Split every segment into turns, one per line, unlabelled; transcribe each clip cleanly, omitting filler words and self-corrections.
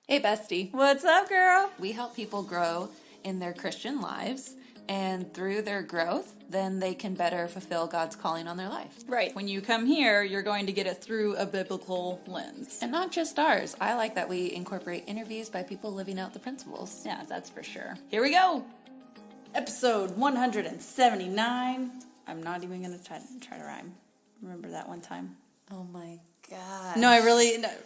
Hey, bestie.
What's up, girl?
We help people grow in their Christian lives, and through their growth, then they can better fulfill God's calling on their life.
Right. When you come here, you're going to get it through a biblical lens.
And not just ours. I like that we incorporate interviews by people living out the principles.
Yeah, that's for sure. Here we go. Episode 179. I'm not even going to try to rhyme. Remember that one time?
Oh my God.
No,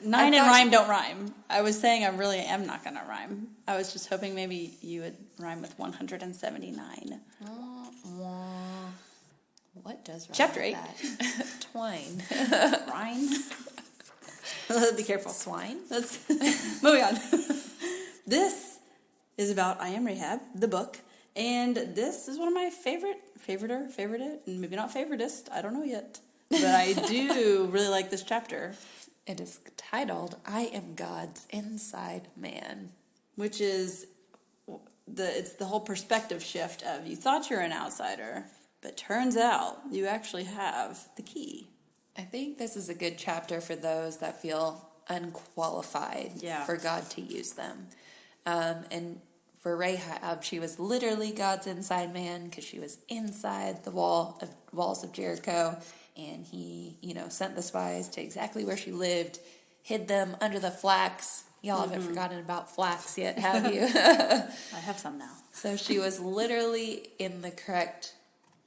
nine and rhyme don't rhyme. I was saying I really am not going to rhyme. I was just hoping maybe you would rhyme with 179.
What does rhyme
Chapter
with
8.
That? Twine.
Rhyme? Be careful.
Swine?
Let's moving on. This is about I Am Rahab, the book. And this is one of my favorite, and maybe not favoritist, I don't know yet. But I do really like this chapter.
It is titled, I Am God's Inside Man.
Which is, it's the whole perspective shift of you thought you're an outsider, but turns out you actually have the key.
I think this is a good chapter for those that feel unqualified for God to use them. And for Rahab, she was literally God's inside man because she was inside the walls of Jericho. And he, sent the spies to exactly where she lived, hid them under the flax. Y'all haven't forgotten about flax yet, have you?
I have some now.
So she was literally in the correct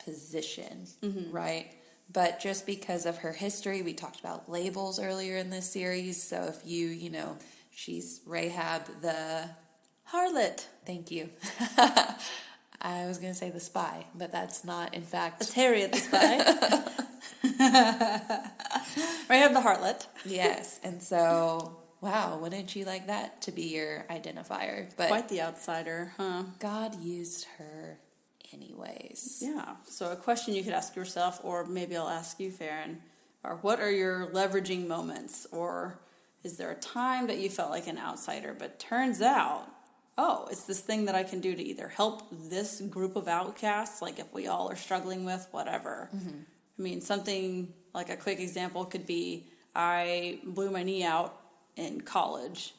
position, right? But just because of her history, we talked about labels earlier in this series. So if she's Rahab the
harlot.
Thank you. I was going to say the spy, but that's not, in fact.
It's Harriet the spy. Rahab the harlot.
Yes, and so, wow, wouldn't you like that to be your identifier? But
quite the outsider, huh?
God used her anyways.
Yeah, so a question you could ask yourself, or maybe I'll ask you, Farron, are what are your leveraging moments? Or is there a time that you felt like an outsider, but turns out, it's this thing that I can do to either help this group of outcasts, like if we all are struggling with whatever. I mean, something like a quick example could be I blew my knee out in college,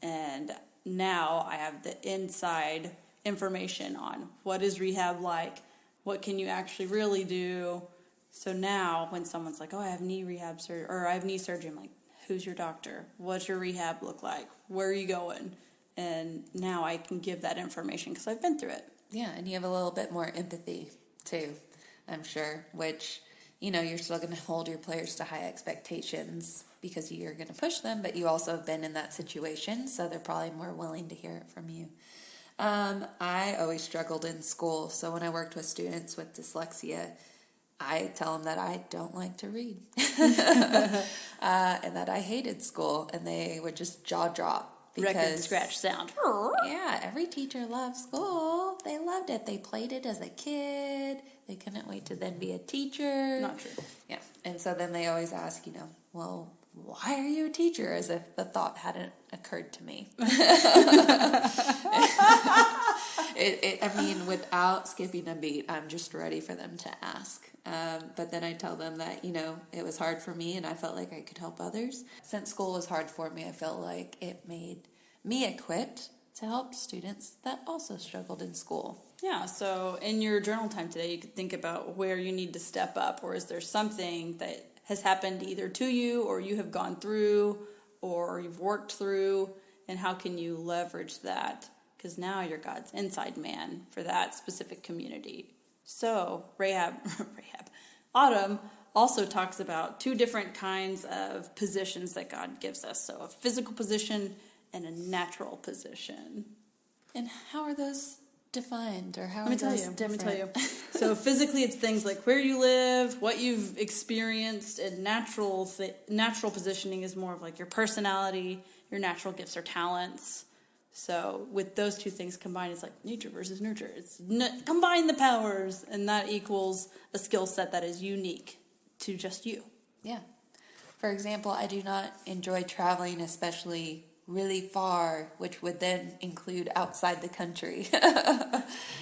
and now I have the inside information on what is rehab like, what can you actually really do. So now when someone's like, I have knee rehab surgery, or I have knee surgery, I'm like, who's your doctor? What's your rehab look like? Where are you going? And now I can give that information because I've been through it.
Yeah, and you have a little bit more empathy, too, I'm sure, which, you're still going to hold your players to high expectations because you're going to push them, but you also have been in that situation, so they're probably more willing to hear it from you. I always struggled in school, so when I worked with students with dyslexia, I tell them that I don't like to read and that I hated school, and they would just jaw drop. Because,
record scratch sound.
Yeah, every teacher loved school. They loved it. They played it as a kid. They couldn't wait to then be a teacher.
Not true.
Yeah, and so then they always ask, well, why are you a teacher? As if the thought hadn't occurred to me. Without skipping a beat, I'm just ready for them to ask. But then I tell them that, it was hard for me and I felt like I could help others. Since school was hard for me, I felt like it made me equipped to help students that also struggled in school.
Yeah, so in your journal time today, you could think about where you need to step up, or is there something that has happened either to you or you have gone through or you've worked through, and how can you leverage that? Because now you're God's inside man for that specific community. So Autumn also talks about two different kinds of positions that God gives us. So a physical position and a natural position.
And how are those defined, or how
Let me tell you. So physically, it's things like where you live, what you've experienced, and natural positioning is more of like your personality, your natural gifts or talents. So with those two things combined, it's like nature versus nurture. It's combine the powers, and that equals a skill set that is unique to just you.
Yeah. For example, I do not enjoy traveling, especially really far, which would then include outside the country.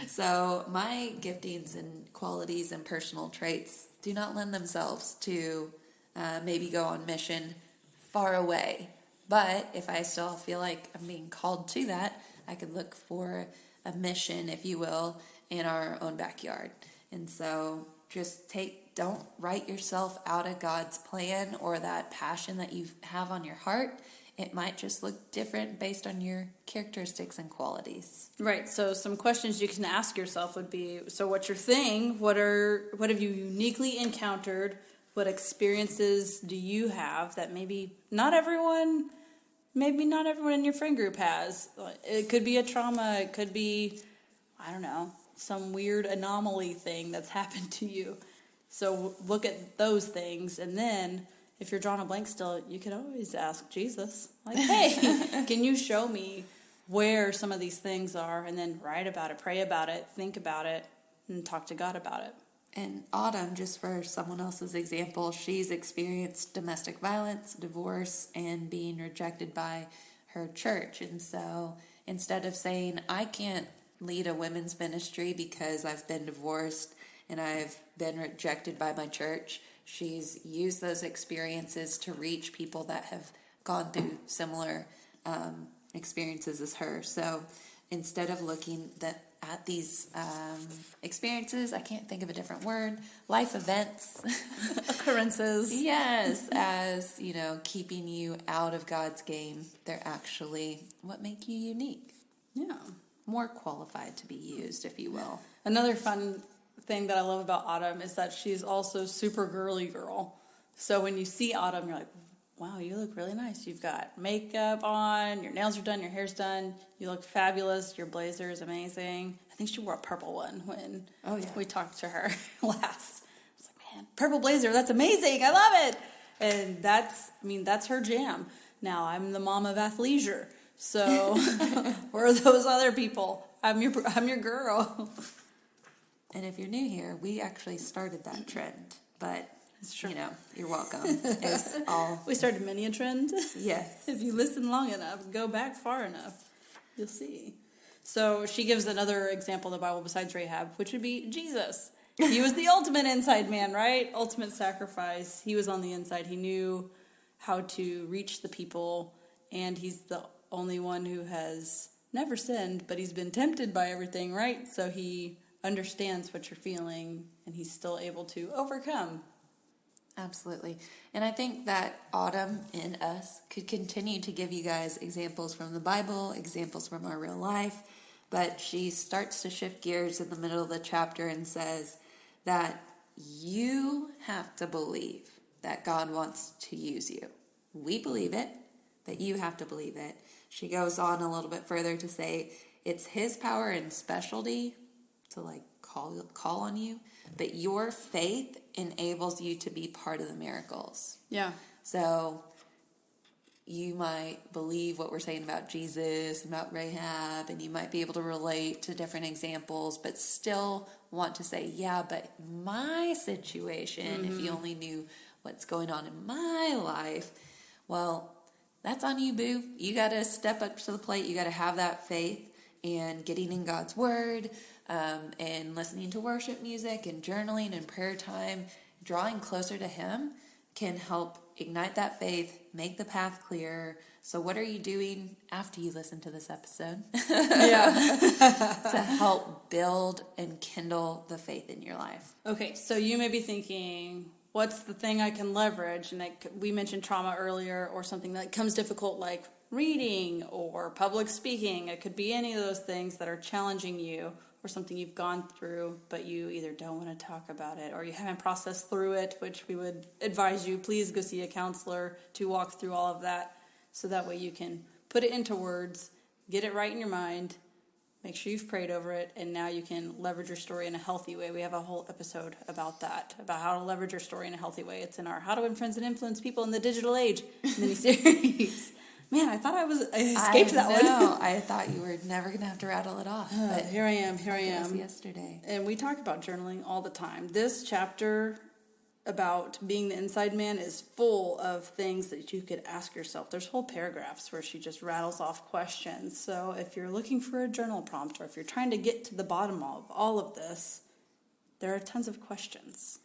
So my giftings and qualities and personal traits do not lend themselves to maybe go on mission far away. But if I still feel like I'm being called to that, I could look for a mission, if you will, in our own backyard. And so just don't write yourself out of God's plan or that passion that you have on your heart. It might just look different based on your characteristics and qualities.
Right. So some questions you can ask yourself would be, so what's your thing? What have you uniquely encountered? What experiences do you have that maybe not everyone in your friend group has? It could be a trauma. It could be, I don't know, some weird anomaly thing that's happened to you. So look at those things, and then if you're drawing a blank still, you can always ask Jesus, like, hey, can you show me where some of these things are? And then write about it, pray about it, think about it, and talk to God about it.
And Autumn, just for someone else's example, she's experienced domestic violence, divorce, and being rejected by her church. And so instead of saying, I can't lead a women's ministry because I've been divorced and I've been rejected by my church, she's used those experiences to reach people that have gone through similar experiences as her. So instead of looking at these experiences, I can't think of a different word, life events,
Occurrences.
yes, as, keeping you out of God's game, they're actually what make you unique.
Yeah.
More qualified to be used, if you will.
Another fun thing that I love about Autumn is that she's also super girly girl. So when you see Autumn, you're like, wow, you look really nice. You've got makeup on, your nails are done, your hair's done, you look fabulous, your blazer is amazing. I think she wore a purple one when we talked to her last. I was like, man, purple blazer, that's amazing, I love it. And that's her jam. Now, I'm the mom of athleisure, so where are those other people? I'm your girl.
And if you're new here, we actually started that trend, but
It's true.
You're welcome. It's all.
We started many a trend.
Yes.
If you listen long enough, go back far enough, you'll see. So she gives another example in the Bible besides Rahab, which would be Jesus. He was the ultimate inside man, right? Ultimate sacrifice. He was on the inside. He knew how to reach the people, and he's the only one who has never sinned, but he's been tempted by everything, right? So he understands what you're feeling, and he's still able to overcome.
Absolutely. And I think that Autumn in us could continue to give you guys examples from the Bible, examples from our real life, but she starts to shift gears in the middle of the chapter and says that you have to believe that God wants to use you. We believe it, but you have to believe it. She goes on a little bit further to say it's his power and specialty to call on you, but your faith enables you to be part of the miracles.
Yeah.
So you might believe what we're saying about Jesus, about Rahab, and you might be able to relate to different examples, but still want to say, yeah, but my situation, if you only knew what's going on in my life, well, that's on you, boo. You got to step up to the plate. You got to have that faith, and getting in God's word, and listening to worship music and journaling and prayer time, drawing closer to him can help ignite that faith, make the path clearer. So what are you doing after you listen to this episode?
Yeah.
To help build and kindle the faith in your life.
Okay, so you may be thinking, what's the thing I can leverage? And we mentioned trauma earlier, or something that comes difficult like reading or public speaking. It could be any of those things that are challenging you, or something you've gone through, but you either don't want to talk about it or you haven't processed through it, which we would advise you, please go see a counselor to walk through all of that, so that way you can put it into words, get it right in your mind, make sure you've prayed over it, and now you can leverage your story in a healthy way. We have a whole episode about that, about how to leverage your story in a healthy way. It's in our How to Influence and Influence People in the Digital Age mini-series. Man, I thought I escaped that one.
No, I thought you were never going to have to rattle it off. But
here I am.
It was yesterday.
And we talk about journaling all the time. This chapter about being the inside man is full of things that you could ask yourself. There's whole paragraphs where she just rattles off questions. So if you're looking for a journal prompt, or if you're trying to get to the bottom of all of this, there are tons of questions.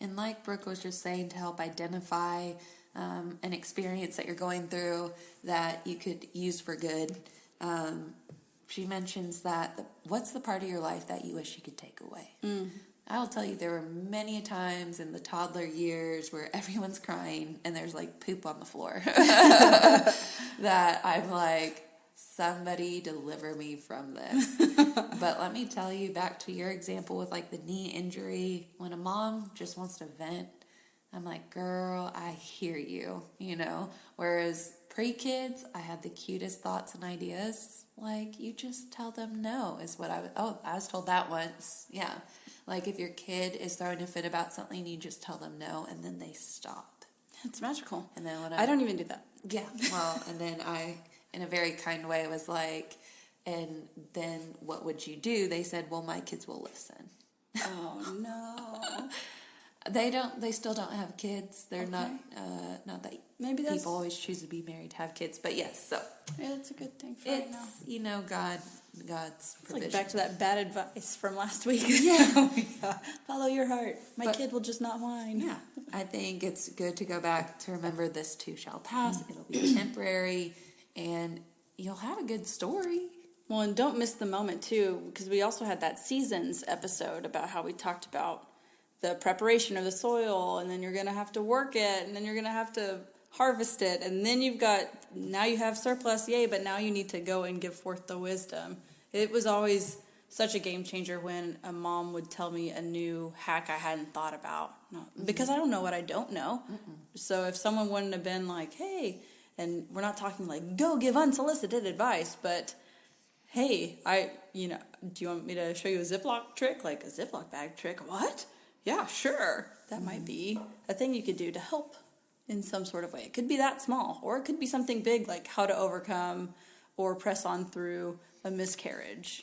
And like Brooke was just saying, to help identify an experience that you're going through that you could use for good. She mentions that what's the part of your life that you wish you could take away? I'll tell you, there were many times in the toddler years where everyone's crying and there's like poop on the floor that I'm like, somebody deliver me from this. But let me tell you, back to your example with like the knee injury, when a mom just wants to vent, I'm like, girl, I hear you, you know. Whereas pre-kids, I had the cutest thoughts and ideas. Like, you just tell them no is what I was told that once. Yeah. Like, if your kid is throwing a fit about something, you just tell them no, and then they stop.
It's magical.
And then when
I don't even do that.
Yeah. Well, and then I, in a very kind way, was like, and then what would you do? They said, well, my kids will listen.
Oh, no.
They still don't have kids. They're not that
maybe that's,
people always choose to be married to have kids. But yes, so.
Yeah, that's a good thing for
it's,
right now.
you know, God's provision.
Like back to that bad advice from last week.
Yeah.
Follow your heart. My kid will just not whine.
Yeah. I think it's good to go back to remember this too shall pass. It'll be temporary, and you'll have a good story.
Well, and don't miss the moment, too, because we also had that seasons episode about how we talked about the preparation of the soil, and then you're going to have to work it, and then you're going to have to harvest it, and then now you have surplus, yay, but now you need to go and give forth the wisdom. It was always such a game changer when a mom would tell me a new hack I hadn't thought about, because I don't know what I don't know. So if someone wouldn't have been like, hey, and we're not talking like, go give unsolicited advice, but hey, do you want me to show you a Ziploc trick? Like a Ziploc bag trick? What? Yeah, sure. That might be a thing you could do to help in some sort of way. It could be that small, or it could be something big like how to overcome or press on through a miscarriage.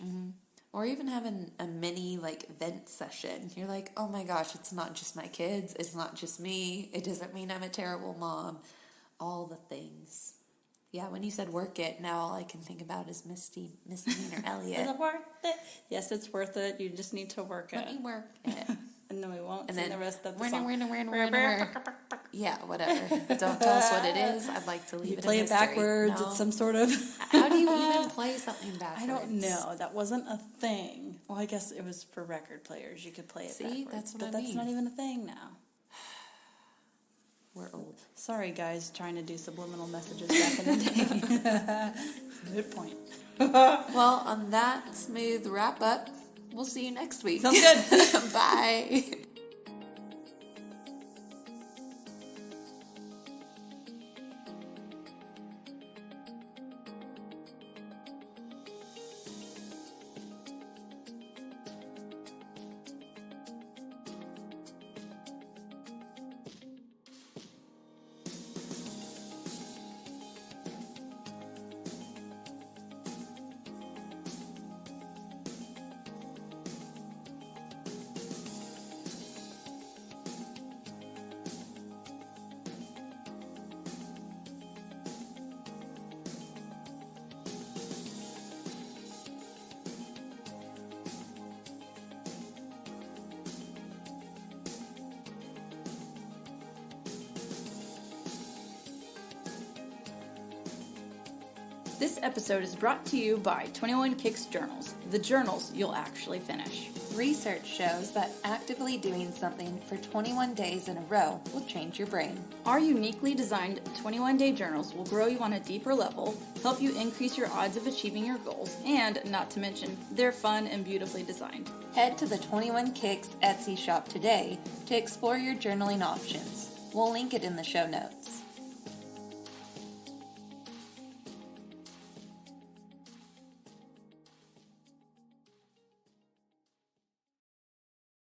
Or even having a mini like vent session. You're like, oh my gosh, it's not just my kids. It's not just me. It doesn't mean I'm a terrible mom. All the things. Yeah, when you said work it, now all I can think about is Misdemeanor Elliot.
Is it worth it? Yes, it's worth it. You just need to work
Let
it.
me work it.
And then we won't sing the rest of the song.
Yeah, whatever. Don't tell us what it is. I'd like to leave
You
it
play
in
it
mystery.
backwards.
No.
It's some sort of...
How do you even play something backwards?
I don't know. That wasn't a thing. Well, I guess it was for record players. You could play it backwards.
See, that's what
but
I
that's
mean.
not even a thing now.
We're old.
Sorry, guys, trying to do subliminal messages back in the day. Good point.
Well, on that smooth wrap up, we'll see you next week.
Sounds good.
Bye.
This episode is brought to you by 21 Kicks Journals, the journals you'll actually finish.
Research shows that actively doing something for 21 days in a row will change your brain.
Our uniquely designed 21-day journals will grow you on a deeper level, help you increase your odds of achieving your goals, and, not to mention, they're fun and beautifully designed.
Head to the 21 Kicks Etsy shop today to explore your journaling options. We'll link it in the show notes.